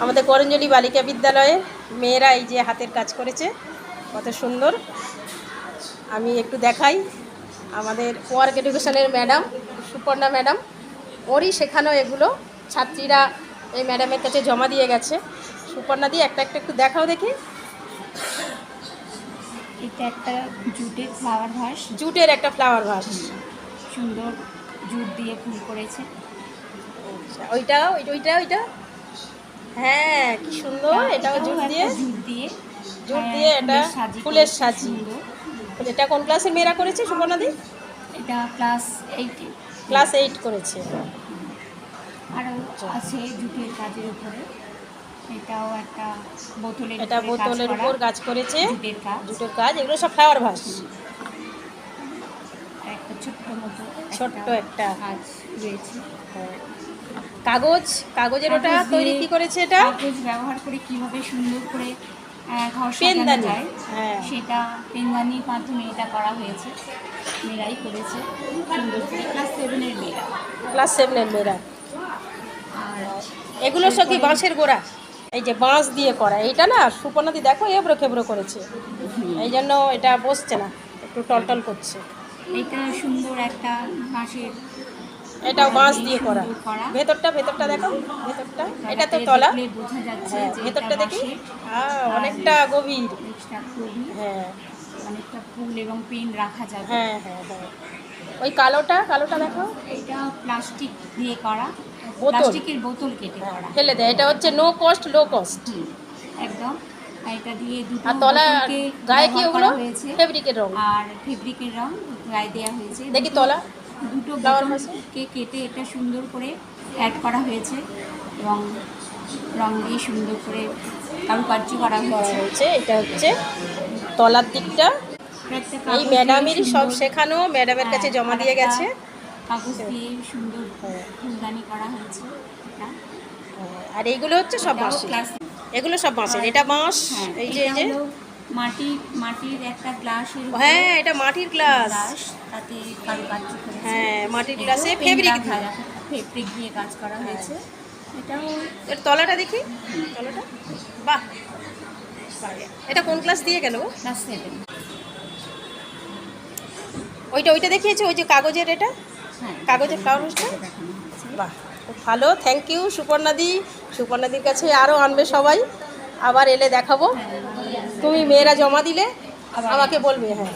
আমাদের করঞ্জলি বালিকা বিদ্যালয়ে মেয়েরা এই যে হাতের কাজ করেছে, কত সুন্দর। আমি একটু দেখাই, আমাদের ওয়ার্ক এডুকেশনের ম্যাডাম সুপর্ণা ম্যাডাম, ওরই শেখানো এগুলো ছাত্রীরা এই ম্যাডামের কাছে জমা দিয়ে গেছে। সুপর্ণা দিয়ে একটা একটা একটু দেখাও দেখি। এটা একটা জুটের ফ্লাওয়ার ভাস, জুটের একটা ফ্লাওয়ার ভাস, সুন্দর জুট দিয়ে ফুল করেছে। ওইটা ওইটা ওইটা ওইটা হ্যাঁ, কি সুন্দর। এটাও জুট দিয়ে এটা ফুলের সাজি। এটা কোন ক্লাসের মেয়েরা করেছে সুপর্ণা দি? এটা ক্লাস 8 করেছে। আরও আছে জুটের কাজের উপরে। এটাও একটা বোতলের উপর কাজ করেছে, জুটের কাজ। এগুলো সব ফ্লাওয়ার ভাস। একটা ছোট্ট একটা কাজ রয়েছে। কাগজের ওটা তৈরি কি করেছে? এটা কাগজ ব্যবহার করে কিভাবে সুন্দর করে ঘর সাজানো পেনদানি, যায়, সেটা পেনদানির মাধ্যমে এটা করা হয়েছে। মেয়েরাই করেছে সুন্দর করে, ক্লাস 7 এর মেয়েরা। আর এগুলো সব কি বাঁশের গোড়া? এই যে বাঁশ দিয়ে করা, এইটা না সুপর্ণাদি দেখো এবড়ো খেবড়ো করেছে, এই জন্য এটা বসছে না, একটু টলটল করছে। এটা সুন্দর একটা বাঁশের, এটাও বাঁশ দিয়ে করা। ভেতরটা দেখো, ভেতরটা এটা তো তলা, বোঝা যাচ্ছে। ভেতরটা দেখি, অনেকটা গভীর। হ্যাঁ, অনেকটা ফুল এবং পেন রাখা যাবে। হ্যাঁ হ্যাঁ হ্যাঁ। ওই কালোটা দেখো, এটা প্লাস্টিক দিয়ে করা, প্লাস্টিকের বোতল কেটে করা, ফেলে দেয়। এটা হচ্ছে নো কস্ট লো কস্ট একদম। এটা দিয়ে দুটো আর তলা গায়ে কি ওগুলো ফেব্রিকের রং, আর ফেব্রিকের রং গায়ে দেওয়া হয়েছে। দেখি তলা দুটো বোতলকে কেটে এটা সুন্দর করে অ্যাড করা হয়েছে এবং রং দিয়ে সুন্দর করে কারুকার্য করা হয়েছে। এটা হচ্ছে তলার দিকটা। এই ম্যাডামেরই সব শেখানো, ম্যাডামের কাছে জমা দিয়ে গেছে। কাগজ দিয়ে সুন্দর ফুলদানি করা হয়েছে। আর এইগুলো হচ্ছে সব বাঁশের, এগুলো সব বাঁশের। এটা বাঁশ, এই যে মাটির একটা গ্লাসের, হ্যাঁ এটা মাটির গ্লাস, তাতে কারুকার্য করেছে। হ্যাঁ মাটির গ্লাসে ফেব্রিক দিয়ে কাজ করা হয়েছে। এটাও এর তলাটা দেখি, তলাটা বাহ। এটা কোন ক্লাস দিয়ে গেল? ক্লাস 7। ওইটা দেখিয়েছে, ওই যে কাগজের, এটা কাগজের কাগজটা, বাহ খুব ভালো। থ্যাংক ইউ সুপর্ণাদির কাছে আরও আনবে সবাই, আবার এলে দেখাবো। তুমি মেয়েরা জমা দিলে আমাকে বলবে। হ্যাঁ।